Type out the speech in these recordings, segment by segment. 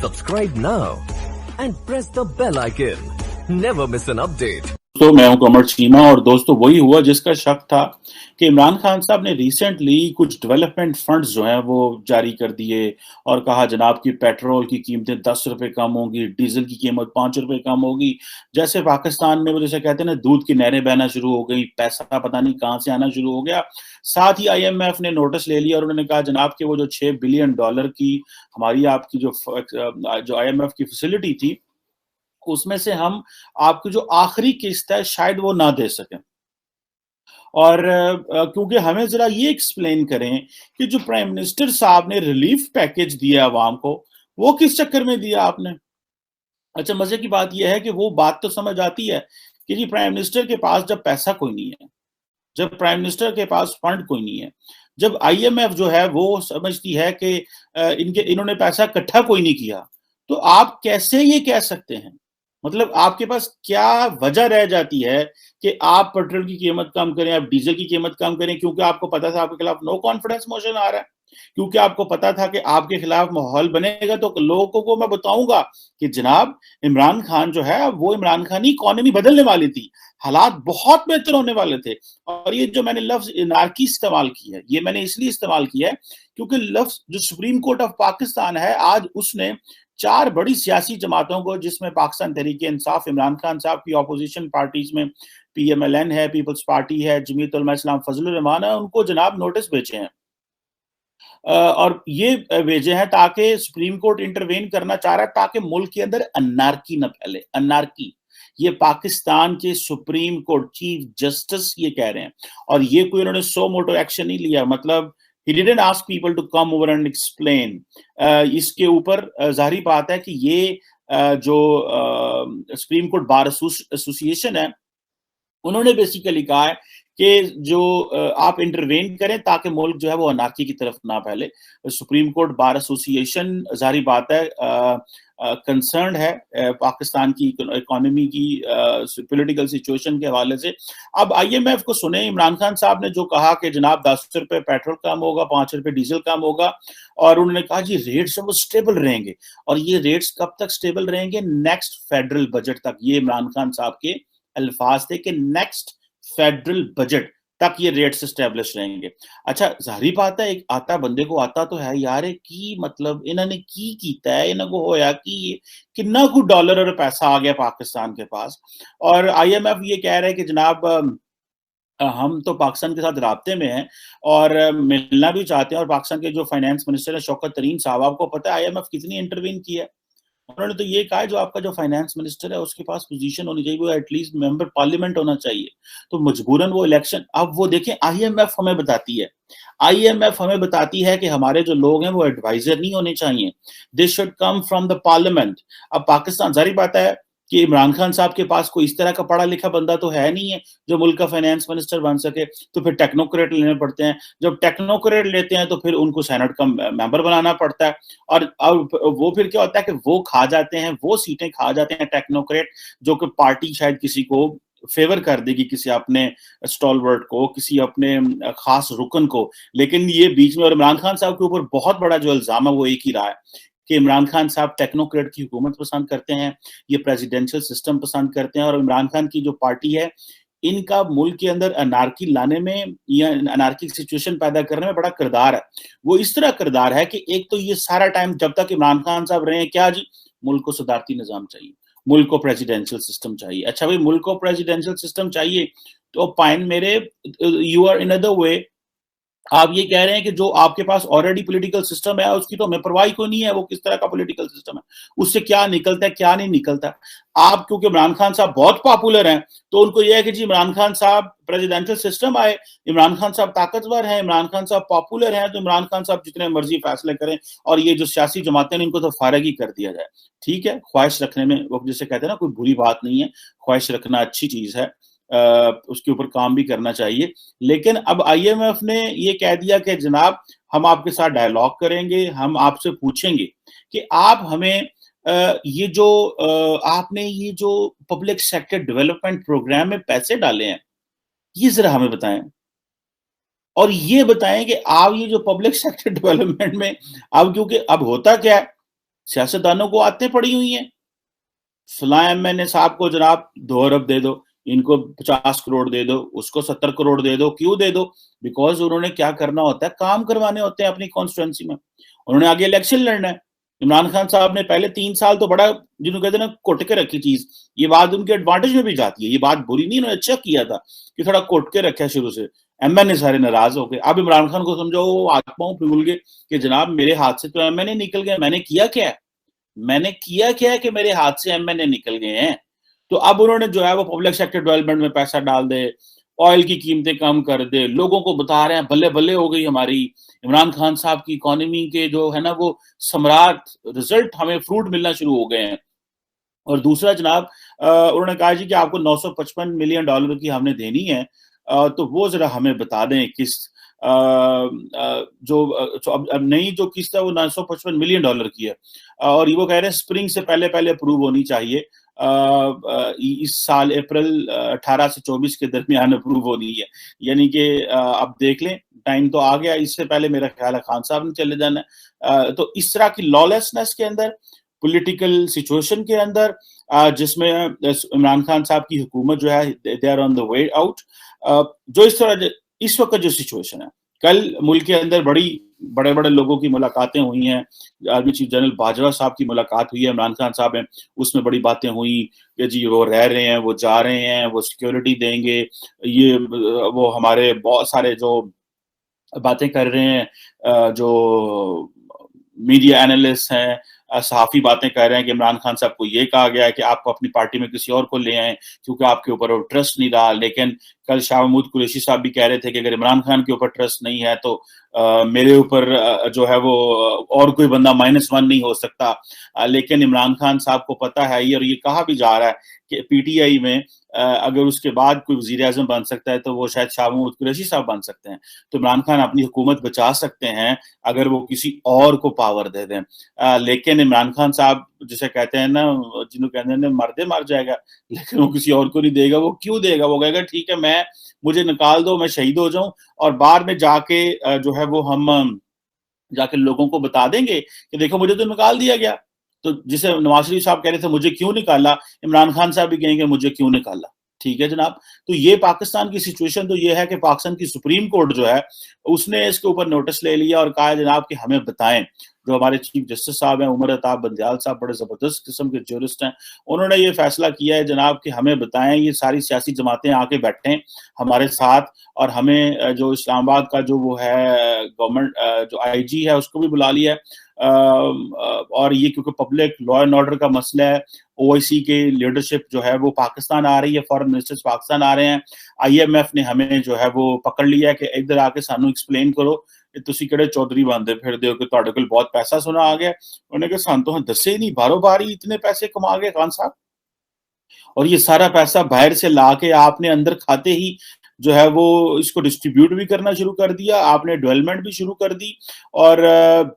Subscribe now and press the bell icon. Never miss an update. तो मैं हूं कमर चीमा और दोस्तों वही हुआ जिसका शक था कि इमरान खान साहब ने रिसेंटली कुछ डेवलपमेंट फंड्स जो हैं वो जारी कर दिए और कहा जनाब कि पेट्रोल की कीमतें 10 रुपए कम होंगी, डीजल की कीमत 5 रुपए कम होगी। जैसे पाकिस्तान में वो जैसे कहते हैं ना दूध की नहरें बहना शुरू हो गई, पैसा पता नहीं कहां से आना शुरू हो गया। साथ ही IMF ने नोटिस ले लिया और उन्होंने कहा जनाब कि वो जो $6 बिलियन की हमारी आपकी जो IMF की फैसिलिटी थी उसमें से हम आपकी जो आखिरी किस्त है शायद वो ना दे सकें। और क्योंकि हमें जरा ये एक्सप्लेन करें कि जो प्राइम मिनिस्टर साहब ने रिलीफ पैकेज दिया अवाम को वो किस चक्कर में दिया आपने। अच्छा, मजे की बात यह है कि वो बात तो समझ आती है कि जी प्राइम मिनिस्टर के पास जब पैसा कोई नहीं है, जब प्राइम मिनिस्टर के पास फंड कोई नहीं है, जब IMF जो है वो समझती है कि इन्होंने पैसा इकट्ठा कोई नहीं किया, तो आप कैसे ये कह सकते हैं? मतलब आपके पास क्या वजह रह जाती है कि आप पेट्रोल की कीमत कम करें, आप डीजल की कीमत कम करें, क्योंकि आपको पता था आपके खिलाफ नो कॉन्फिडेंस मोशन आ रहा है, क्योंकि आपको पता था कि आपके खिलाफ माहौल बनेगा, तो लोगों को मैं बताऊंगा कि जनाब इमरान खान जो है वो इमरान खान ही इकोनॉमी बदलने वाली थी, हालात बहुत बेहतर होने वाले थे। और ये जो मैंने लफ्ज एनार्की इस्तेमाल किया है, ये मैंने इसलिए इस्तेमाल किया है क्योंकि लफ्ज जो सुप्रीम कोर्ट ऑफ पाकिस्तान है आज उसने 4 बड़ी सियासी जमातों को, जिसमें पाकिस्तान तहरीक-ए-इंसाफ, इमरान खान साहब की ऑपोजिशन पार्टीज में PMLN है, पीपल्स पार्टी है, जमीयत उलमा इस्लाम फजलुर रहमान है, उनको जनाब नोटिस भेजे हैं। और ये भेजे हैं ताकि सुप्रीम कोर्ट इंटरवेन करना चाह रहा है ताकि मुल्क के अंदर अनार्की न फैले। अनार्की, ये पाकिस्तान के सुप्रीम कोर्ट चीफ जस्टिस ये कह रहे हैं, और ये कोई उन्होंने सो मोटो एक्शन नहीं लिया। मतलब he didn't ask people to come over and explain। इसके ऊपर जाहिर बात है कि ये जो सुप्रीम कोर्ट बार एसोसिएशन है उन्होंने बेसिकली कहा है कि जो आप इंटरवेन करें ताकि मुल्क जो है वो अनार्की की तरफ ना फैले। सुप्रीम कोर्ट बार एसोसिएशन जाहिर बात है कंसर्न है पाकिस्तान की इकोनॉमी की पॉलिटिकल सिचुएशन के हवाले से। अब IMF को सुने, इमरान खान साहब ने जो कहा कि जनाब 10 रुपए पेट्रोल कम होगा, 5 रुपए डीजल कम होगा, और उन्होंने कहा जी रेट्स वो स्टेबल रहेंगे। और ये रेट्स कब तक स्टेबल रहेंगे? नेक्स्ट फेडरल बजट तक। ये इमरान खान साहब के अल्फाज थे कि नेक्स्ट फेडरल बजट तक ये रेट्स एस्टेब्लिश रहेंगे। अच्छा, जाहिर बात है एक आता बंदे को आता तो है यार की मतलब इन्होंने की कीता है, इन्हों को होया कि कितना कुछ डॉलर और पैसा आ गया पाकिस्तान के पास। और IMF ये कह रहे हैं कि जनाब हम तो पाकिस्तान के साथ राब्ते में हैं और मिलना भी चाहते हैं। और पाकिस्तान के जो फाइनेंस मिनिस्टर है शौकत तरीन साहब, आपको पता है IMF कितनी इंटरवीन की है। उन्होंने तो ये कहा है जो आपका जो फाइनेंस मिनिस्टर है उसके पास पोजीशन होनी चाहिए, वो एटलीस्ट मेंबर पार्लियामेंट होना चाहिए। तो मजबूरन वो इलेक्शन, अब वो देखें IMF हमें बताती है, IMF हमें बताती है कि हमारे जो लोग हैं वो एडवाइजर नहीं होने चाहिए, they should come from the parliament. अब पाकिस्तान, जाहिर बात है कि इमरान खान साहब के पास कोई इस तरह का पढ़ा लिखा बंदा तो है नहीं है जो मुल्क का फाइनेंस मिनिस्टर बन सके, तो फिर टेक्नोक्रेट लेने पड़ते हैं। जब टेक्नोक्रेट लेते हैं तो फिर उनको सेनेट का मेंबर बनाना पड़ता है, और अब वो फिर क्या होता है कि वो खा जाते हैं, वो सीटें खा जाते हैं टेक्नोक्रेट, जो कि पार्टी शायद किसी को फेवर कर देगी, किसी अपने स्टॉलवर्ट को, किसी अपने खास रुकन को। लेकिन ये बीच में, और इमरान खान साहब के ऊपर बहुत बड़ा जो इल्जाम है वो एक ही रहा है कि इमरान खान साहब टेक्नोक्रेट की हुकूमत पसंद करते हैं, ये प्रेसिडेंशियल सिस्टम पसंद करते हैं, और इमरान खान की जो पार्टी है इनका मुल्क के अंदर अनार्की लाने में या अनार्की सिचुएशन पैदा करने में बड़ा किरदार है। वो इस तरह किरदार है कि एक तो ये सारा टाइम जब तक इमरान खान साहब रहे हैं, क्या जी मुल्क को सदारती निजाम चाहिए, मुल्क को प्रेसिडेंशियल सिस्टम चाहिए। अच्छा भाई, मुल्क को प्रेसिडेंशियल सिस्टम चाहिए तो पाइन मेरे, you are in other way, आप ये कह रहे हैं कि जो आपके पास ऑलरेडी पॉलिटिकल सिस्टम है उसकी तो हमें परवाह कोई नहीं है, वो किस तरह का पॉलिटिकल सिस्टम है, उससे क्या निकलता है क्या नहीं निकलता। आप क्योंकि इमरान खान साहब बहुत पॉपुलर हैं तो उनको यह है कि जी इमरान खान साहब प्रेसिडेंशियल सिस्टम आए, इमरान खान साहब ताकतवर हैं, इमरान खान साहब पॉपुलर हैं, तो इमरान खान साहब जितने मर्जी फैसले करें और ये जो सियासी जमातें इनको तो फारग ही कर दिया जाए। ठीक है, ख्वाहिश रखने में वो जैसे कहते हैं ना कोई बुरी बात नहीं है, ख्वाहिश रखना अच्छी चीज है, उसके ऊपर काम भी करना चाहिए। लेकिन अब IMF ने ये कह दिया कि जनाब हम आपके साथ डायलॉग करेंगे, हम आपसे पूछेंगे कि आप हमें ये जो आपने ये जो पब्लिक सेक्टर डेवलपमेंट प्रोग्राम में पैसे डाले हैं ये जरा हमें बताएं, और ये बताएं कि आप ये जो पब्लिक सेक्टर डेवलपमेंट में अब क्योंकि अब होता क्या है सियासतदानों को आदतें पड़ी हुई हैं, फलां एमएनए साहब को जनाब 2 अरब दे दो, इनको 50 करोड़ दे दो, उसको 70 करोड़ दे दो। क्यों दे दो? बिकॉज़ उन्होंने क्या करना होता है, काम करवाने होते हैं अपनी कॉन्स्टिट्यूएंसी में। उन्होंने आगे इलेक्शन लड़ना है। इमरान खान साहब ने पहले 3 साल तो बड़ा, जिन्हों कहते हैं ना, घुट के रखी चीज़। ये बात उनके एडवांटेज में भी जाती है, ये बात बुरी नहीं, उन्होंने अच्छा किया था कि थोड़ा घुट के रखा शुरू से। एमएनए सारे नाराज़ हो गए। अब इमरान खान को समझो वो हाथ-पाँव फूल गए कि जनाब मेरे हाथ से तो एमएनए निकल गए, मैंने किया क्या है? मैंने किया क्या है कि मेरे हाथ से एमएनए निकल गए हैं? तो अब उन्होंने जो है वो पब्लिक सेक्टर डेवलपमेंट में पैसा डाल दे, ऑयल की कीमतें कम कर दे, लोगों को बता रहे हैं बल्ले-बल्ले हो गई हमारी। इमरान खान साहब की इकोनॉमी के जो है ना वो सम्राट रिजल्ट हमें फ्रूट मिलना शुरू हो गए हैं। और दूसरा जनाब, उन्होंने कहा जी कि आपको 955 मिलियन डॉलर की हमने देनी है, तो वो ज़रा हमें बता दें किस्त। जो अब नई जो किस्त है वो 955 मिलियन डॉलर की है, और ये वो कह रहे हैं स्प्रिंग से पहले-पहले अप्रूव होनी चाहिए। इस साल अप्रैल 18 से 24 के दरमियान अप्रूव होनी है। यानी कि अब देख लें, टाइम तो आ गया, इससे पहले मेरा ख्याल है खान साहब ने चले जाना है। तो इस तरह की लॉलेसनेस के अंदर, पॉलिटिकल सिचुएशन के अंदर, जिसमें इमरान खान साहब की हुकूमत जो है they are on the way out, जो इस वक्त जो सिचुएशन है, कल मुल्क के अंदर बड़े-बड़े लोगों की मुलाकातें हुई हैं। आर्मी चीफ जनरल बाजवा साहब की मुलाकात हुई है इमरान खान साहब हैं, उसमें बड़ी बातें हुई कि जी वो रह रहे हैं, वो जा रहे हैं, वो सिक्योरिटी देंगे, ये वो हमारे बहुत सारे जो बातें कर रहे हैं, जो मीडिया एनालिस्ट हैं, सहाफ़ी बातें कर रहे हैं कि इमरान खान साहब को ये कहा गया है कि आपको अपनी पार्टी में किसी और को ले आएँ क्योंकि आपके ऊपर वो ट्रस्ट नहीं रहा। लेकिन कल शाह महमूद कुरैशी साहब भी कह रहे थे कि अगर इमरान खान के ऊपर ट्रस्ट नहीं है तो मेरे ऊपर जो है वो और कोई बंदा -1 नहीं हो सकता। लेकिन इमरान खान साहब को पता है ये, और ये कहा भी जा रहा है कि पीटीआई में अगर उसके बाद कोई वज़ीर-ए-आज़म बन सकता है तो वो शायद शाह महमूद कुरैशी साहब बन सकते हैं। तो इमरान खान अपनी हुकूमत बचा सकते हैं अगर वो किसी और को पावर दे दें। लेकिन इमरान खान साहब जिसे कहते हैं ना, जिन्हों कहते हैं ना, मर मर जाएगा, लेकिन वो किसी और को नहीं देगा। वो क्यों देगा? वो कहेगा ठीक है, मुझे निकाल दो, मैं शहीद हो जाऊँ, और बाद में जाके जो है वो हम जाके लोगों को बता देंगे कि देखो मुझे तो निकाल दिया गया। तो जिसे नवाज शरीफ साहब कह रहे थे मुझे क्यों निकाला, इमरान खान साहब भी कहेंगे मुझे क्यों निकाला। ठीक है जनाब। तो ये पाकिस्तान की सिचुएशन तो ये है कि पाकिस्तान की सुप्रीम कोर्ट जो है उसने इसके ऊपर नोटिस ले लिया और कहा है जनाब कि हमें बताएं। जो हमारे चीफ जस्टिस साहब हैं उमर अताब बंदियाल साहब, बड़े जबरदस्त किस्म के ज्यूरिस्ट हैं, उन्होंने ये फैसला किया है जनाब कि हमें बताएं, ये सारी सियासी जमातें आके बैठें हमारे साथ, और हमें जो इस्लामाबाद का जो वो है गवर्नमेंट जो आईजी है उसको भी बुला लिया है। और ये क्योंकि पब्लिक लॉ एंड ऑर्डर का मसला है, ओआईसी के लीडरशिप जो है वो पाकिस्तान आ रही है, फॉरेन मिनिस्टर्स पाकिस्तान आ रहे हैं। आईएमएफ ने हमें जो है वो पकड़ लिया है कि इधर आके सानू एक्सप्लेन करो कि तुसी किहड़े चौधरी बनदे फिरदे हो कि तुहाडे कोल बहुत पैसा सोना आ गया। उन्होंने कहा सानू तो दसे ही नहीं, बारो बार ही इतने पैसे कमा गए खान साहब, और ये सारा पैसा बाहर से ला के आपने अंदर खाते ही जो है वो इसको डिस्ट्रीब्यूट भी करना शुरू कर दिया, आपने डेवलपमेंट भी शुरू कर दी, और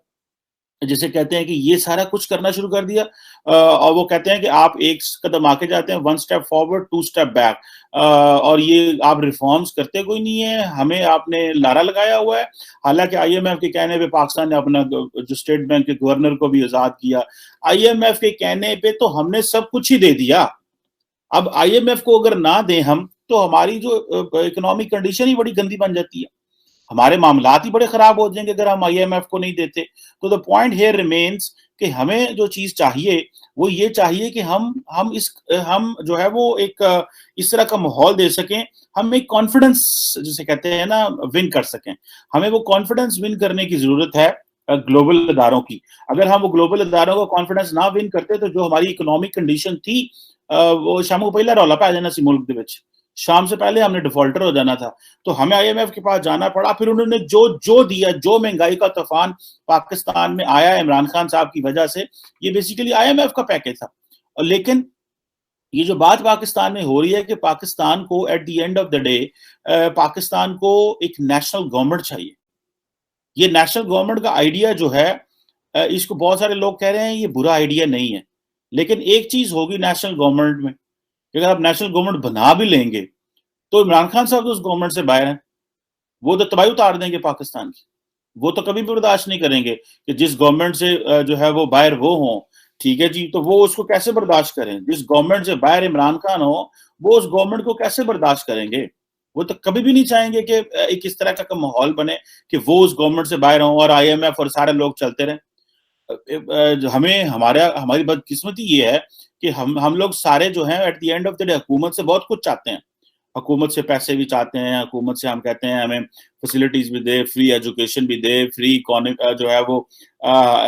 जिसे कहते हैं कि ये सारा कुछ करना शुरू कर दिया। और वो कहते हैं कि आप एक कदम आगे जाते हैं, 1 स्टेप फॉरवर्ड 2 स्टेप बैक, और ये आप रिफॉर्म्स करते कोई नहीं है, हमें आपने नारा लगाया हुआ है। हालांकि आईएमएफ के कहने पे पाकिस्तान ने अपना जो स्टेट बैंक के गवर्नर को भी आजाद किया, आईएमएफ के कहने पे तो हमने सब कुछ ही दे दिया। अब आईएमएफ को अगर ना दें हम तो हमारी जो इकोनॉमिक कंडीशन ही बड़ी गंदी बन जाती है, हमारे मामलात ही बड़े खराब हो जाएंगे अगर हम आईएमएफ को नहीं देते। तो द पॉइंट हियर रिमेन्स कि हमें जो चीज चाहिए वो ये चाहिए कि हम जो है वो एक इस तरह का माहौल दे सकें, हम एक कॉन्फिडेंस जिसे कहते हैं ना विन कर सकें। हमें वो कॉन्फिडेंस विन करने की जरूरत है ग्लोबल इदारों की। अगर हम वो ग्लोबल इदारों को कॉन्फिडेंस ना विन करते तो जो हमारी इकोनॉमिक कंडीशन थी वो शामू पहला रौला पै जाना सी मुल्क दे विच, शाम से पहले हमने डिफॉल्टर हो जाना था। तो हमें आईएमएफ के पास जाना पड़ा, फिर उन्होंने जो दिया, जो महंगाई का तूफान पाकिस्तान में आया इमरान खान साहब की वजह से, ये बेसिकली आईएमएफ का पैकेज था। और लेकिन ये जो बात पाकिस्तान में हो रही है कि पाकिस्तान को at the end of the day Pakistan को एक नेशनल गवर्नमेंट चाहिए। ये नेशनल गवर्नमेंट का आइडिया जो है इसको बहुत सारे लोग कह रहे हैं ये बुरा आइडिया नहीं है, लेकिन एक चीज होगी नेशनल गवर्नमेंट में, अगर आप नेशनल गवर्नमेंट बना भी लेंगे तो इमरान खान साहब तो उस गवर्नमेंट से बाहर हैं, वो तो तबाही उतार देंगे पाकिस्तान की। وہ تو کبھی بھی برداشت نہیں کریں گے کہ جس گورنمنٹ سے جو ہے وہ باہر وہ ہوں، ٹھیک ہے جی، تو وہ اس کو کیسے برداشت کریں؟ جس گورنمنٹ سے باہر عمران خان ہو وہ اس گورنمنٹ کو کیسے برداشت کریں گے؟ وہ تو کبھی بھی نہیں چاہیں گے کہ ایک اس طرح کا ماحول بنے کہ وہ اس گورنمنٹ سے باہر ہوں اور آئی ایم ایف اور سارے لوگ چلتے رہیں۔ ہمیں ہماری بدقسمتی یہ ہے کہ ہم لوگ سارے جو ہیں at the end of the day حکومت سے بہت کچھ چاہتے ہیں، حکومت سے پیسے بھی چاہتے ہیں، حکومت سے ہم کہتے ہیں ہمیں فیسلٹیز بھی دے، فری ایجوکیشن بھی دے، فری جو ہے وہ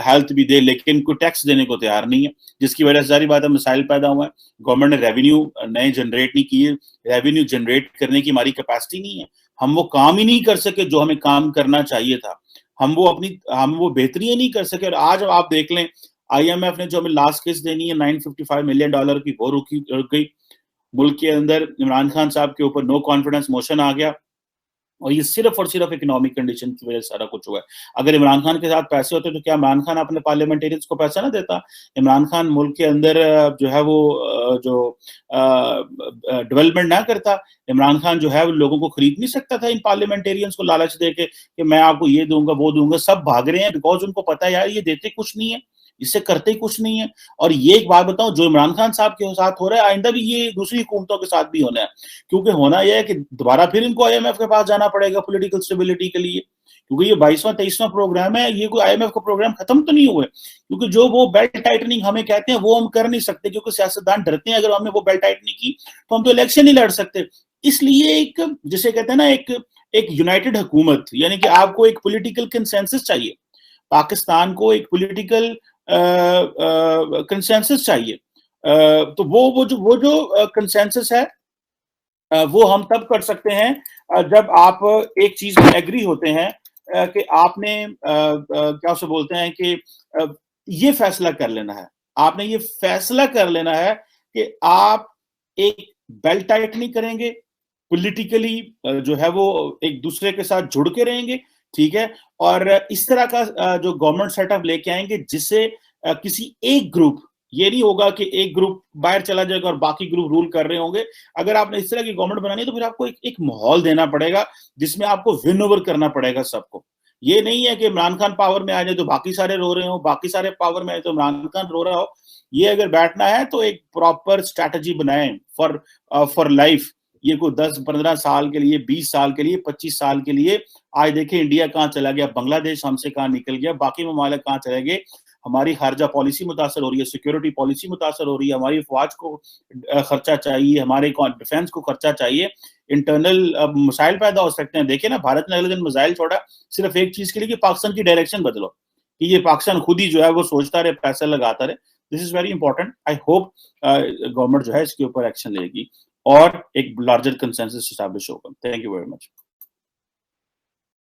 ہیلتھ بھی دے، لیکن کوئی ٹیکس دینے کو تیار نہیں ہے، جس کی وجہ سے ساری بات ہے مسائل پیدا ہوئے ہیں۔ گورنمنٹ نے ریونیو نئے جنریٹ نہیں کیے، ریونیو جنریٹ کرنے کی ہماری کیپیسٹی نہیں ہے، ہم وہ کام ہی نہیں کر سکے جو ہمیں کام کرنا چاہیے تھا، ہم وہ بہتری نہیں کر سکے۔ اور آج آپ دیکھ لیں آئی ایم ایف نے جو ہمیں لاسٹ قسط دینی ہے $955 ملین کی، وہ رک گئی۔ ملک کے اندر عمران خان صاحب کے اوپر نو کانفیڈنس موشن آ گیا، اور یہ صرف اور صرف اکنامک کنڈیشن کی وجہ سے سارا کچھ ہوا ہے۔ اگر عمران خان کے ساتھ پیسے ہوتے تو کیا عمران خان اپنے پارلیمنٹیرینز کو پیسہ نہ دیتا؟ عمران خان ملک کے اندر جو ہے وہ جو ڈیولپمنٹ نہ کرتا؟ عمران خان جو ہے وہ لوگوں کو خرید نہیں سکتا تھا ان پارلیمنٹیرینز کو لالچ دے کے کہ میں آپ کو یہ دوں گا وہ دوں گا؟ سب بھاگ رہے ہیں بیکاز ان کو پتا ہے یار یہ دیتے کچھ نہیں ہے، اس سے کرتے کچھ نہیں ہے۔ اور یہ ایک بات بتاؤں، جو عمران خان صاحب کے ساتھ ہو رہا ہے آئندہ بھی یہ دوسری حکومتوں کے ساتھ بھی ہونا ہے، کیونکہ ہونا یہ ہے کہ دوبارہ پھر ان کو آئی ایم ایف کے پاس جانا پڑے گا پولیٹیکل اسٹیبلٹی کے لیے، کیونکہ یہ 22واں 23واں پروگرام ہے، یہ کوئی آئی ایم ایف کا پروگرام ختم تو نہیں ہوئے، کیونکہ جو وہ بیلٹ ٹائٹننگ ہمیں کہتے ہیں وہ ہم کر نہیں سکتے، کیونکہ سیاستدان ڈرتے ہیں اگر ہم نے وہ بیلٹ ٹائٹننگ کی تو ہم تو الیکشن نہیں لڑ سکتے۔ اس لیے ایک جسے کہتے ہیں نا ایک یونائٹڈ حکومت، یعنی کہ آپ کو ایک پولیٹیکل کنسنسس چاہیے، پاکستان کو ایک پولیٹیکل کنسنسس چاہیے۔ تو وہ جو کنسنسس ہے وہ ہم تب کر سکتے ہیں جب آپ ایک چیز میں ایگری ہوتے ہیں کہ آپ نے کیا اسے بولتے ہیں کہ یہ فیصلہ کر لینا ہے، آپ نے یہ فیصلہ کر لینا ہے کہ آپ ایک بیلٹ ٹائٹ نہیں کریں گے، پولیٹیکلی جو ہے وہ ایک دوسرے کے ساتھ جڑ کے رہیں گے، ٹھیک ہے، اور اس طرح کا جو گورنمنٹ سیٹ اپ لے کے آئیں گے جس سے کسی ایک گروپ، یہ نہیں ہوگا کہ ایک گروپ باہر چلا جائے گا اور باقی گروپ رول کر رہے ہوں گے۔ اگر آپ نے اس طرح کی گورنمنٹ بنانی ہے تو پھر آپ کو ایک ماحول دینا پڑے گا جس میں آپ کو ون اوور کرنا پڑے گا سب کو۔ یہ نہیں ہے کہ عمران خان پاور میں آ جائے تو باقی سارے رو رہے ہوں، باقی سارے پاور میں آئے تو عمران خان رو رہا ہو۔ یہ اگر بیٹھنا ہے تو ایک پراپر اسٹریٹجی بنائیں فار لائف، یہ کوئی 10-15 سال کے لیے، 20 سال کے لیے، 25 سال کے لیے۔ آج دیکھیں انڈیا کہاں چلا گیا، بنگلہ دیش ہم سے کہاں نکل گیا، باقی ممالک کہاں چلے گئے، ہماری خارجہ پالیسی متاثر ہو رہی ہے، سیکیورٹی پالیسی متاثر ہو رہی ہے، ہماری فوج کو خرچہ چاہیے، ہمارے ڈیفینس کو خرچہ چاہیے، انٹرنل مسائل پیدا ہو سکتے ہیں۔ دیکھیں نا بھارت نے اگلے دن میزائل چھوڑا صرف ایک چیز کے لیے کہ پاکستان کی ڈائریکشن بدلو، کہ یہ پاکستان خود ہی جو ہے وہ سوچتا رہے، پیسہ لگاتا رہے۔ This is very important. I hope government جو ہے اس کے اوپر ایکشن لے گی اور ایک لارجر کنسنسس اسٹیبلش ہوگا۔ Thank you very much.